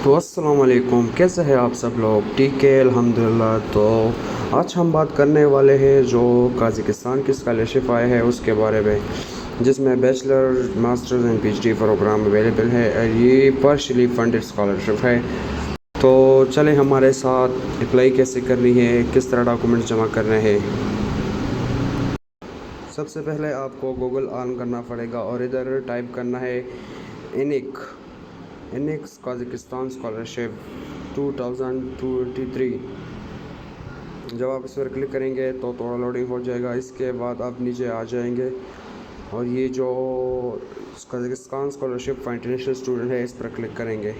तो अस्सलाम वालेकुम, कैसे हैं आप सब लोग? ठीक है अल्हम्दुलिल्लाह। तो आज हम बात करने वाले हैं जो कज़ाकिस्तान की स्कॉलरशिप आए हैं उसके बारे में, जिसमें bachelor masters and PhD program available है और ये पार्शली फंडेड स्कॉलरशिप है। तो चलें हमारे साथ अप्लाई कैसे करनी है, किस तरह डॉक्यूमेंट्स जमा करने हैं। सबसे पहले आपको गूगल ऑन करना पड़ेगा और इधर टाइप करना है इनिक इनिक्स कज़ाकिस्तान स्कॉलरशिप 2023। जब आप इस पर क्लिक करेंगे तो थोड़ा लोडिंग हो जाएगा। इसके बाद आप नीचे आ जाएंगे और ये जो Kazakhstan scholarship for international student है इस पर क्लिक करेंगे।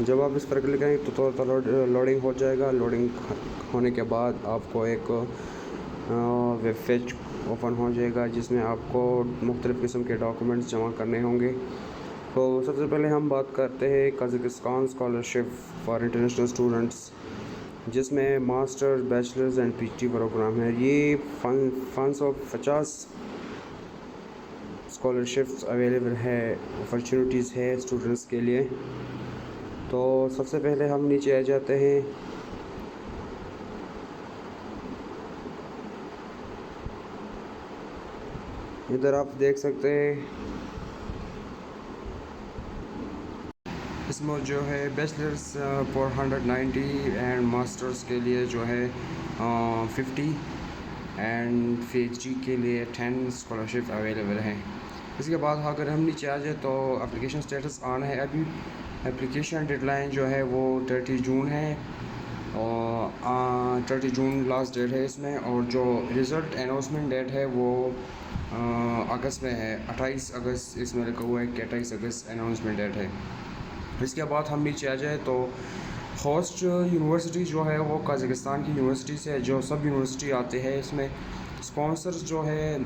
जब आप इस पर क्लिक करेंगे तो थोड़ा लोडिंग हो जाएगा। लोडिंग होने के बाद आपको एक वेब पेज ओपन हो जाएगा जिसमें आपको मुख्तलिफ़ किस्म के डॉक्यूमेंट्स जमा करने होंगे। तो सबसे पहले हम बात करते हैं Kazakhstan scholarship for international students, जिसमें masters bachelors and PhD program है। ये 550 स्कॉलरशिप्स अवेलेबल है, अपॉर्चुनिटीज़ है स्टूडेंट्स के लिए। तो सबसे पहले हम नीचे आ जाते हैं। इधर आप देख सकते हैं इसमें जो है बैचलर्स 490 एंड मास्टर्स के लिए जो है 50 एंड पीएचडी के लिए 10 स्कॉलरशिप अवेलेबल हैं। इसके बाद अगर हम नीचे आ जाए तो एप्लीकेशन स्टेटस ऑन है। अभी एप्लीकेशन डेडलाइन जो है वो 30 जून है और 30 जून लास्ट डेट है इसमें। और जो रिज़ल्ट अनाउंसमेंट डेट है वो अगस्त में है, 28 अगस्त इसमें लिखा हुआ है कि 28 अगस्त अनाउंसमेंट डेट है। इसके बाद हम नीचे आ जाए तो होस्ट यूनिवर्सिटी जो है वो कज़ाकिस्तान की यूनिवर्सिटी से जो सब यूनिवर्सिटी आते हैं इसमें स्पॉन्सर्स जो है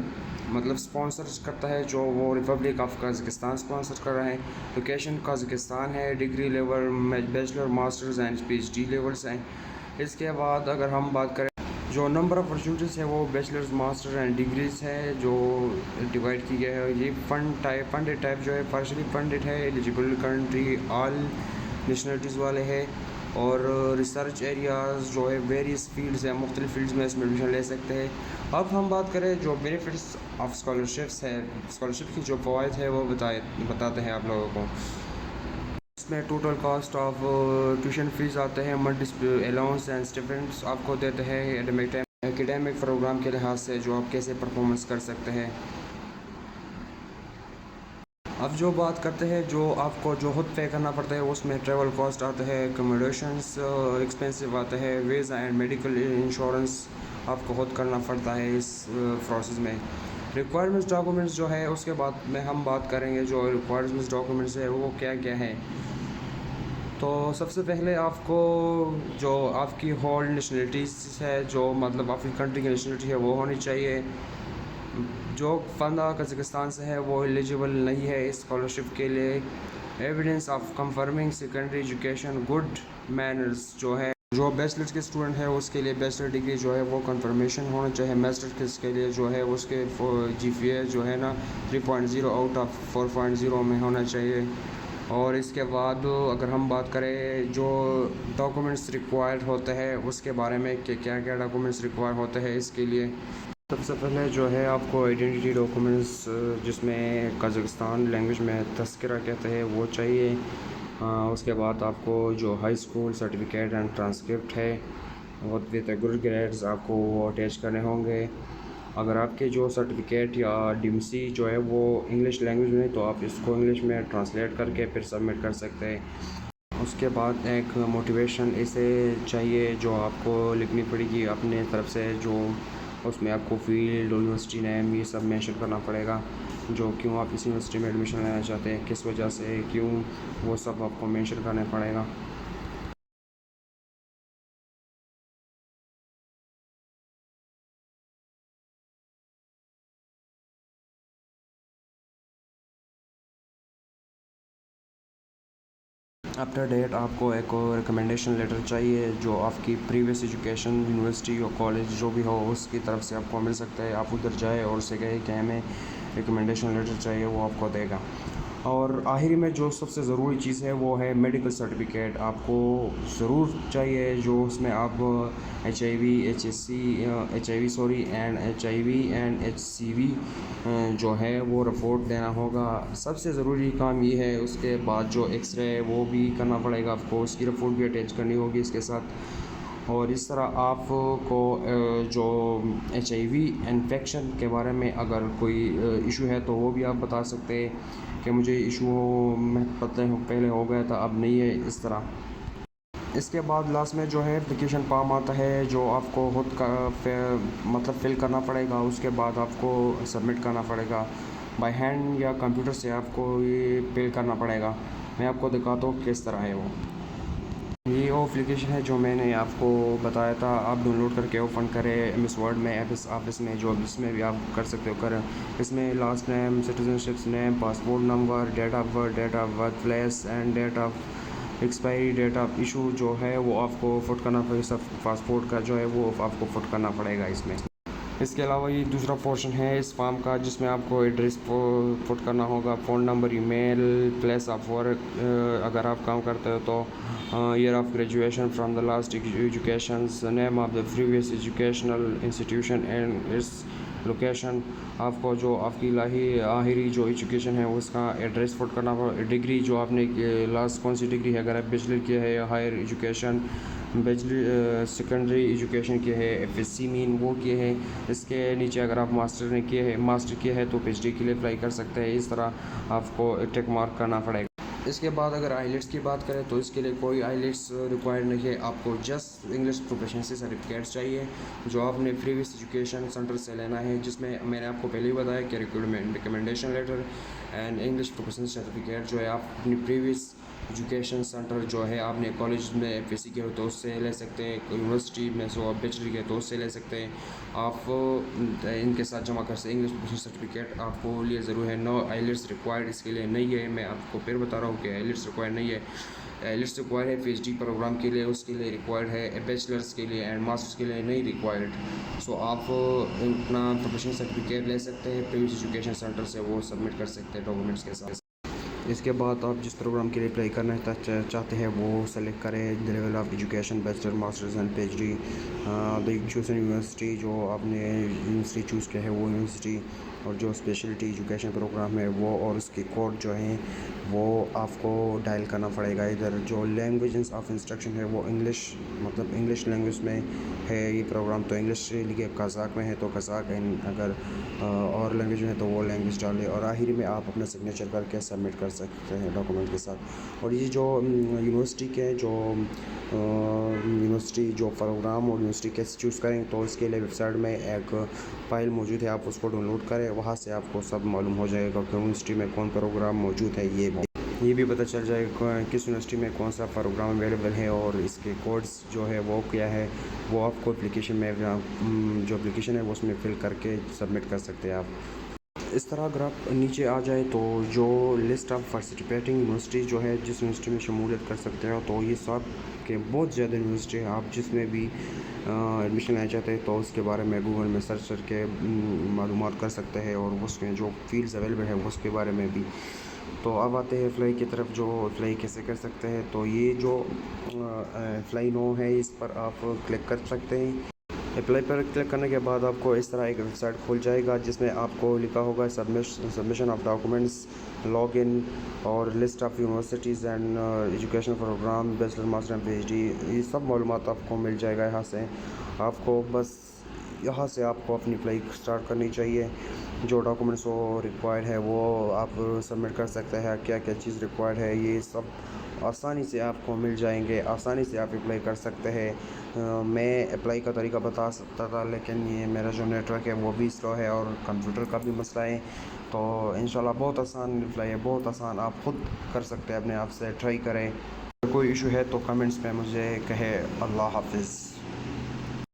मतलब स्पॉन्सर्स करता है जो वो रिपब्लिक ऑफ कज़ाकिस्तान स्पॉन्सर कर रहे हैं। लोकेशन कज़ाकिस्तान है। Degree level bachelor masters and PhD levels हैं। इसके बाद अगर हम बात करें जो नंबर ऑफ़ अपॉर्चुनिटीज़ है वो बैचलर्स मास्टर एंड डिग्रीज़ है जो डिवाइड की गया है। ये फंडेड टाइप जो है पार्शली फंडेड है। एलिजिबल कंट्री ऑल नेशनलिटीज़ वाले है। और रिसर्च एरियाज़ जो है वेरियस फील्ड्स हैं, मुख्तलिफ़ फील्ड्स में इसमें एडमिशन ले सकते हैं। अब हम बात करें जो बेनिफिट्स ऑफ स्कॉलरशिप्स है, स्कॉलरशिप की जो फ़वाइद है वो बताते हैं आप लोगों को। इसमें total cost of tuition fees आते हैं, मंथली अलाउंस एंड स्टिपेंड्स आपको देते हैं एकेडमिक प्रोग्राम के लिहाज से जो आप कैसे परफॉर्मेंस कर सकते हैं। अब जो बात करते हैं जो आपको जो खुद पे करना पड़ता है उसमें ट्रैवल कॉस्ट आते हैं, एकोमोडेशंस एक्सपेंसिव आते हैं, वीज़ा एंड मेडिकल इंश्योरेंस आपको खुद करना पड़ता है इस प्रोसेस में। रिक्वायरमेंट्स डॉक्यूमेंट्स जो है उसके बाद में हम बात करेंगे जो रिक्वायरमेंट्स डॉक्यूमेंट्स है वो क्या क्या है। तो सबसे पहले आपको जो आपकी होल नेशनलिटीज़ है जो मतलब आपकी कंट्री की नेशनलिटी है वो होनी चाहिए। जो बंदा कज़ाकिस्तान से है वो एलिजिबल नहीं है इस स्कॉलरशिप के लिए। Evidence of conforming secondary education good manners जो है जो बैचलर्स के स्टूडेंट है उसके लिए बैचलर डिग्री जो है वो कंफर्मेशन होना चाहिए। मास्टर के लिए जो है उसके जीपीए जो है ना 3.0 आउट ऑफ 4.0 में होना चाहिए। और इसके बाद अगर हम बात करें जो डॉक्यूमेंट्स रिक्वायर्ड होते हैं उसके बारे में कि क्या क्या डॉक्यूमेंट्स रिक्वायर होते हैं इसके लिए। सबसे पहले जो है आपको आइडेंटिटी डॉक्यूमेंट्स जिसमें कज़ाकिस्तान लैंग्वेज में तस्करा कहते हैं वो चाहिए। उसके बाद आपको जो high school certificate and transcript है और विद गुड ग्रेड्स आपको वो अटैच करने होंगे। अगर आपके जो सर्टिफिकेट या डीएमसी जो है वो इंग्लिश लैंग्वेज में तो आप इसको इंग्लिश में ट्रांसलेट करके फिर सबमिट कर सकते हैं। उसके बाद एक मोटिवेशन इसे चाहिए जो आपको लिखनी पड़ेगी अपने तरफ से, जो उसमें आपको फील्ड और यूनिवर्सिटी नेम ये सब मेंशन करना पड़ेगा, जो क्यों आप इस यूनिवर्सिटी में एडमिशन लेना चाहते हैं, किस वजह से क्यों, वो सब आपको मेंशन करना पड़ेगा। आफ्टर डेट आपको एक रिकमेंडेशन लेटर चाहिए जो आपकी प्रीवियस एजुकेशन यूनिवर्सिटी और कॉलेज जो भी हो उसकी तरफ से आपको मिल सकता है। आप उधर जाए और उसे कहे कि हमें रिकमेंडेशन लेटर चाहिए, वो आपको देगा। और आखिरी में जो सबसे ज़रूरी चीज़ है वो है मेडिकल सर्टिफिकेट। आपको ज़रूर चाहिए, जो उसमें आप HIV एंड HCV जो है वो रिपोर्ट देना होगा। सबसे ज़रूरी काम ये है। उसके बाद जो एक्सरे है वो भी करना पड़ेगा आपको, उसकी रिपोर्ट भी अटैच करनी होगी इसके साथ। और इस तरह आपको जो HIV इन्फेक्शन के बारे में अगर कोई इशू है तो वो भी आप बता सकते हैं कि मुझे इशू में पहले हो गया था, अब नहीं है इस तरह। इसके बाद लास्ट में जो है एप्लीकेशन फॉर्म आता है, जो आपको खुद का मतलब फ़िल करना पड़ेगा। उसके बाद आपको सबमिट करना पड़ेगा बाय हैंड या कंप्यूटर से, आपको ये फिल करना पड़ेगा। मैं आपको दिखाता हूँ किस तरह है वो। ये वो एप्लीकेशन है जो मैंने आपको बताया था, आप डाउनलोड करके ओपन करें एमएस वर्ड में, एमएस ऑफिस में, जो इसमें भी आप कर सकते हो करें। इसमें last name, citizenship name, passport number, date of birth place and date of expiry, date of issue जो है वो आपको फुट करना पड़ेगा। सब पासपोर्ट का जो है वो आपको फुट करना पड़ेगा इसमें। इसके अलावा ये दूसरा पोर्शन है इस फॉर्म का, जिसमें आपको एड्रेस पुट करना होगा, phone number, email, place of work, अगर आप काम करते हो तो year of graduation from the last education, name of the previous educational institution and its location. आपको जो आपकी आखिरी जो एजुकेशन है उसका एड्रेस पुट करना होगा। डिग्री जो आपने लास्ट कौन सी डिग्री है, अगर आप बैचलर किया है या higher education, bachelor secondary education किए है, FSC मीन वो किए हैं। इसके नीचे अगर आप मास्टर किया है तो PhD के लिए अप्लाई कर सकते हैं। इस तरह आपको टिक मार्क करना पड़ेगा। इसके बाद अगर आइलेट्स की बात करें तो इसके लिए कोई आइलेट्स रिक्वायर्ड नहीं है, आपको जस्ट इंग्लिश प्रोफिशिएंसी सर्टिफिकेट चाहिए, जो आपने प्रीवियस एजुकेशन सेंटर से लेना है, जिसमें मैंने आपको पहले ही बताया कि recommendation letter and English proficiency certificate जो है आप अपनी प्रीवियस एजुकेशन सेंटर जो है आपने कॉलेज में FSC के हो तो उससे ले सकते हैं, यूनिवर्सिटी में सो आप बैचलर के तो उससे ले सकते हैं। आप इनके साथ जमा कर सकते। इंग्लिश प्रोफिशिएंसी सर्टिफिकेट आपको लिए ज़रूर है। नो आइलेट्स रिक्वायर्ड इसके लिए नहीं है। मैं आपको फिर बता रहा हूँ कि आइलेट्स रिक्वायर्ड नहीं है। आइलेट्स रिक्वायर्ड है PhD प्रोग्राम के लिए, उसके लिए रिक्वायर्ड है, बैचलर्स के लिए एंड मास्टर्स के लिए नहीं रिक्वायर्ड। सो आप अपना प्रोफेशनल सर्टिफिकेट ले सकते हैं प्रीवियस एजुकेशन सेंटर से, वो सबमिट कर सकते हैं डॉक्यूमेंट्स के साथ। इसके बाद आप जिस प्रोग्राम के लिए अप्लाई करना चाहते हैं वो सेलेक्ट करें, the level of education, bachelor, masters and PhD, the chosen university, जो आपने यूनिवर्सिटी चूज़ किया है वो यूनिवर्सिटी, और जो स्पेशलिटी एजुकेशन प्रोग्राम है वो, और उसके कोड जो हैं वो आपको डायल करना पड़ेगा इधर। जो लैंग्वेज ऑफ इंस्ट्रक्शन है वो इंग्लिश, मतलब इंग्लिश लैंग्वेज में है ये प्रोग्राम, तो इंग्लिश लिखे। कज़ाक में है तो कज़ाक, अगर और लैंग्वेज में है तो वो लैंग्वेज डालें, और आखिर में आप अपना सिग्नेचर करके सबमिट कर सकते हैं डॉक्यूमेंट के साथ। और ये जो यूनिवर्सिटी के जो यूनिवर्सिटी जो प्रोग्राम और यूनिवर्सिटी कैसे चूज़ करें, तो इसके लिए वेबसाइट में एक फ़ाइल मौजूद है, आप उसको डाउनलोड करें, वहाँ से आपको सब मालूम हो जाएगा कि यूनिवर्सिटी में कौन प्रोग्राम मौजूद है। ये भी पता चल जाएगा किस यूनिवर्सिटी में कौन सा प्रोग्राम अवेलेबल है, और इसके कोड्स जो है वो क्या है, वो आपको एप्लीकेशन में जो एप्लीकेशन है वो उसमें फिल करके सबमिट कर सकते हैं आप। इस तरह अगर आप नीचे आ जाए तो जो लिस्ट ऑफ पार्टिसिपेटिंग यूनिवर्सिटी जो है, जिस यूनिवर्सिटी में शमूलियत कर सकते हो, तो ये सब के बहुत ज़्यादा यूनिवर्सिटी है। आप जिसमें भी एडमिशन लेना चाहते हैं तो उसके बारे में गूगल में सर्च करके मालूमात कर सकते हैं, और उसमें जो फील्ड्स अवेलेबल है उसके बारे में भी। तो अब आते हैं अप्लाई की तरफ, जो अप्लाई कैसे कर सकते हैं। तो ये जो अप्लाई नो है, इस पर आप क्लिक कर सकते हैं। अप्लाई पर क्लिक करने के बाद आपको इस तरह एक वेबसाइट खुल जाएगा, जिसमें आपको लिखा होगा सबमिशन ऑफ डॉक्यूमेंट्स, लॉगिन, और list of universities and education program, bachelor, master and PhD, ये सब मालूमात आपको मिल जाएगा। यहाँ से आपको बस यहाँ से आपको अपनी अप्लाई स्टार्ट करनी चाहिए। जो डॉक्यूमेंट्स वो रिक्वायर्ड है वो आप सबमिट कर सकते हैं। क्या क्या चीज़ रिक्वायर्ड है ये सब आसानी से आपको मिल जाएंगे, आसानी से आप अप्लाई कर सकते हैं। मैं अप्लाई का तरीका बता सकता था, लेकिन ये मेरा जो नेटवर्क है वो भी स्लो है और कंप्यूटर का भी मसला है। तो इंशाल्लाह बहुत आसान अप्लाई है, बहुत आसान, आप खुद कर सकते हैं, अपने आप से ट्राई करें। कोई इशू है तो कमेंट्स में मुझे कहे। अल्लाह हाफिज़।